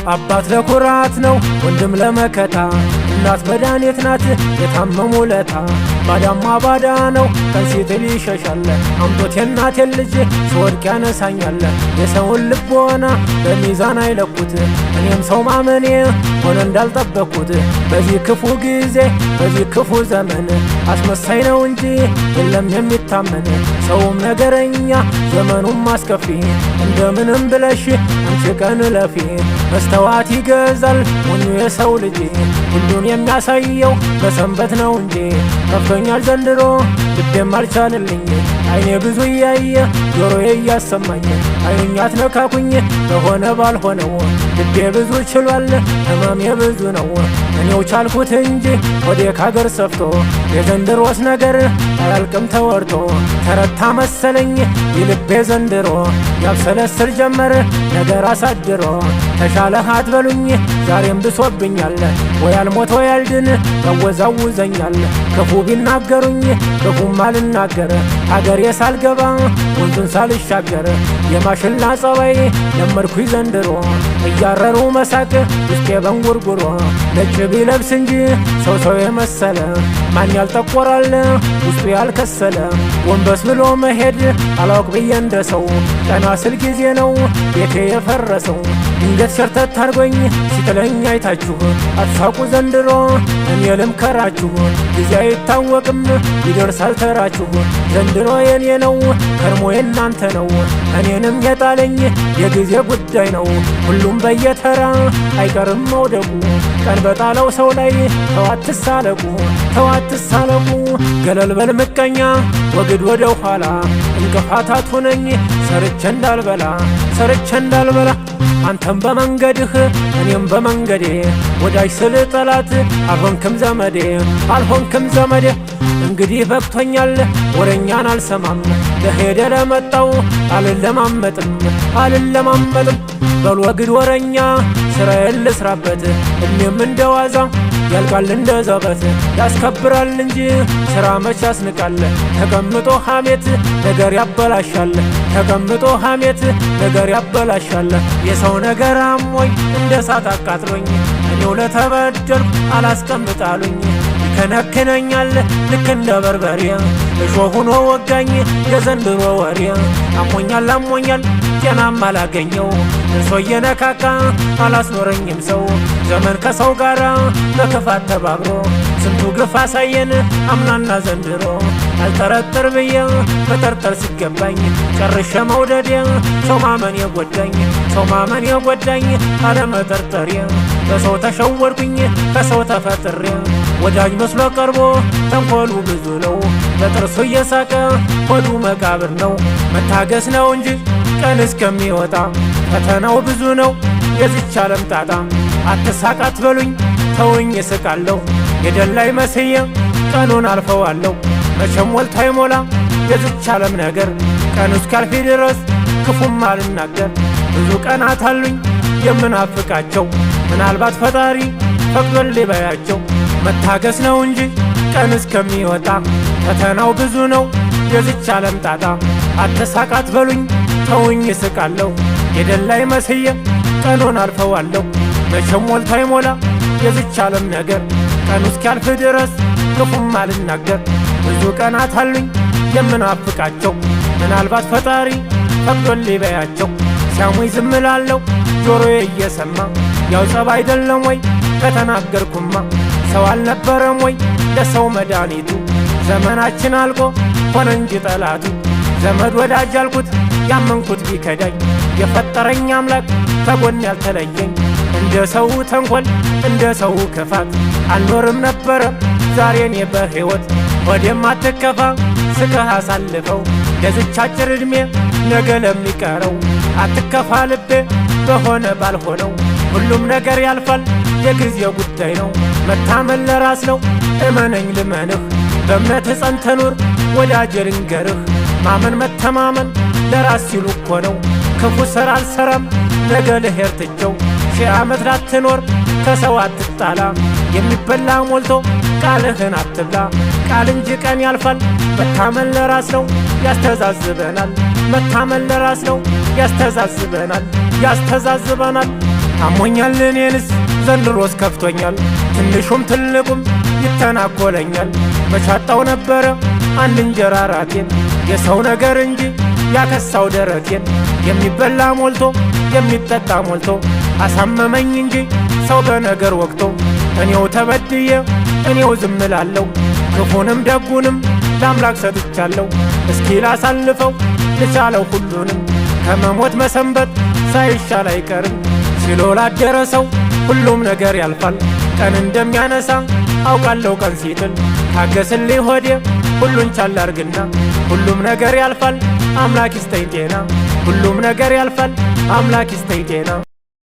አባት ለኩራት ነው ወንድም ለመከታ እናት መድኃኒት ናት የታመሙ ለታ ባዳማ ባዳ ነው ቀን ሲጥል ይሸሻል አምጦት የእናቴን ልጅ ስወድቅ ያነሳኛል የሰውን ልቦና በሚዛን አይለኩት እኔም ሰው ማመኔ ሆነ እንዳልጠበኩት በዚህ ክፉ ጊዜ በዚህ ክፉ ዘመን አስመሳይ ነው እንጂ የለም የሚታመን ሰውም ነገረኛ ዘመኑም አስከፊ እንደምንም ብለሽ አንቺ ቀን ለፊ መስተዋት ይገዛል ሞኙ የሰው ልጅ ሁሉን የሚያሳየው በሰንበት ነው እንጂ ከፍቶኛል ዘንድሮ ልቤም አልቻልልኝ አይኔ ብዙ እያየ ጆሮዬ እያሰማኝ አይኛ አትነካኩኝ በሆነ ባልሆነው ልቤ ብዙ ችሏል ህመሜ ብዙ ነው እኔው ቻልኩት እንጂ ወዴ ካገር ሰፍቶ የዘንድሮስ ነገር አያልቅም ተወርቶ ተረታ መሰለኝ የልቤ ዘንድሮ ያብሰለስል ጀመር ነገር አሳድሮ ተሻለህ አትበሉኝ ዛሬም ብሶብኛል ወይ አልሞት ወይ አልድን ያወዛውዘኛል ክፉ ቢናገሩኝ ክፉም አልናገር ሀገሬ ሳልገባ ወንዙን ሳልሻገር የማሽላ ጸባይ ለመድኩኝ ዘንድሮ እያረሩ መሳቅ ውስጤ በንጉርጉሮ ነጭ ቢለብስ እንጂ ሰው የመሰለ ማን ያልጠቆራል ውስጡ ያልከሰለ ወንበስ ብሎ መሄድ አላውቅ ብዬ እንደሰው ቀና ስል ጊዜ ነው ቤቴ የፈረሰው ድንገት ሸርተት አድርጎኝ ሲጥለኝ አይታችሁ አትሳቁ ዘንድሮ እኔ ልምከራችሁ ጊዜ አይታወቅም ይደርሳል ተራችሁ ዘንድሮ የኔ ነው ከርሞ የናንተ ነው እኔንም የጣለኝ የጊዜ ጉዳይ ነው ሁሉም በየተራ አይቀርም መውደቁ ቀን በጣለው ሰው ላይ ተዋትሳለቁ ገለል በል ምቀኛ ወግድ ወደ ኋላ እንቅፋታት ሆነኝ ሰርቼ እንዳልበላ አንተም በመንገድህ እኔም በመንገዴ ወዳጅ ስል ጠላት አልሆንክም ዘመዴ እንግዲህ በቅቶኛል ወረኛን አልሰማም ለሄደ ለመጣው አልለማመጥም በል ወግድ ወረኛ ስራዬን ልስራበት እኔም እንደዋዛ ያልቃል እንደ ዘበት ያስከብራል እንጂ ስራ መች ያስንቃል ተቀምጦ ሐሜት ነገር ያበላሻል የሰው ነገር አሞኝ እንደ ሳት አቃጥሎኝ እኔው ለተበደልኩ አላስቀምጣሉኝ ይከነክነኛል ልክ እንደ በርበሬ እሾህ ሆኖ ወጋኝ የዘንድሮ ወሬ አሞኛል ጤናም አላገኘው እርሶ እየነካካ አላስኖረኝም ሰው ዘመን ከሰው ጋር በክፋት ተባብሮ ስንቱ ግፍ አሳየን አምናና ዘንድሮ አልጠረጥር ብዬ መጠርጠር ሲገባኝ ጨርሼ መውደዴ ሰው ማመን የጎዳኝ አለመጠርጠሬ በሰው ተሸወድኩኝ ከሰው ተፈጥሬ ወዳጅ መስሎ ቀርቦ ተንኮሉ ብዙ ነው በጥርሱ እየሳቀ ሆዱ መቃብር ነው መታገስ ነው እንጂ ቀን እስከሚወጣ ፈተናው ብዙ ነው የዚች ዓለም ጣጣ አትሳቅ አትበሉኝ ተውኝ እስቃለሁ የደላይ መስዬ ቀኑን አልፈዋለሁ መቼም ወልቶ አይሞላ የዚች ዓለም ነገር ቀኑ እስኪያልፍ ድረስ ክፉም አልናገር ብዙ ቀናት አሉኝ የምናፍቃቸው ምናልባት ፈጣሪ ፈቅዶል ሊበያቸው መታገስ ነው እንጂ ቀን እስከሚወጣ ፈተናው ብዙ ነው የዚች ዓለም ጣጣ አትሳቅ አትበሉኝ ተውኝ እስቃለሁ የደላይ መስዬ ቀኑን አልፈዋለሁ መቼም ወልቶ አይሞላ የዚች ዓለም ነገር ቀኑ እስኪያልፍ ድረስ ክፉም አልናገር ብዙ ቀናት አሉኝ የምናፍቃቸው ምናልባት ፈጣሪ ፈቅዶል ሊበያቸው ሲያሙኝ ዝም እላለሁ ጆሮዬ እየሰማ ያው ጸብ አይደለም ወይ ከተናገርኩማ ሰው አልነበረም ወይ ለሰው መድኃኒቱ ዘመናችን አልቆ ሆነ እንጂ ጠላቱ ዘመድ ወዳጅ አልኩት ያመንኩት ቢከዳኝ የፈጠረኝ አምላክ ከጎን ያልተለየኝ እንደ ሰው ተንኮል እንደ ሰው ክፋት አልኖርም ነበረ ዛሬን በሕይወት ወደም አትከፋ ስከህ አሳልፈው ለዚች አጭር ዕድሜ ነገ ለሚቀረው አትከፋ ልቤ በሆነ ባልሆነው ሁሉም ነገር ያልፋል የጊዜው ጉዳይ ነው መታመን ለራስ ነው እመነኝ ልመንህ በእምነትህ ጸንተህ ኑር ወዳጄ ልንገርህ ማመን መተማመን ለራስ ሲሉ እኮ ነው ክፉ ሥራ አልሰራም ነገ ልሄድ ትቼው ሺህ ዓመት ላትኖር ከሰው አትጣላ የሚበላ ሞልቶ ቃልህን አትብላ ቃል እንጂ ቀን ያልፋል መታመን ለራስ ነው ያስተዛዝበናል መታመን ለራስ ነው ያስተዛዝበናል አሞኛል እኔንስ ዘንድሮስ ከፍቶኛል ትንሹም ትልቁም ይተናኮለኛል መቻጣው ነበረ አንድ እንጀራ ራቴን የሰው ነገር እንጂ ያከሳው ደረቴን የሚበላ ሞልቶ የሚጠጣ ሞልቶ አሳመመኝ እንጂ ሰው በነገር ወቅቶ እኔው ተበድዬ እኔው ዝም እላለሁ ክፉንም ደጉንም ለአምላክ ሰጥቻለሁ እስኪ ላሳልፈው ልቻለው ሁሉንም ከመሞት መሰንበት ሳይሻል አይቀርም ሲሎ ላደረ ሰው ሁሉም ነገር ያልፋል ቀን እንደሚያነሳ አውቃለሁ ቀን ሲጥል ታገስልኝ ሆዴ ሁሉን ቻል አርግና ሁሉም ነገር ያልፋል አምላክ ይስጠኝ ጤና ሁሉም ነገር ያልፋል አምላክ ይስጠኝ ጤና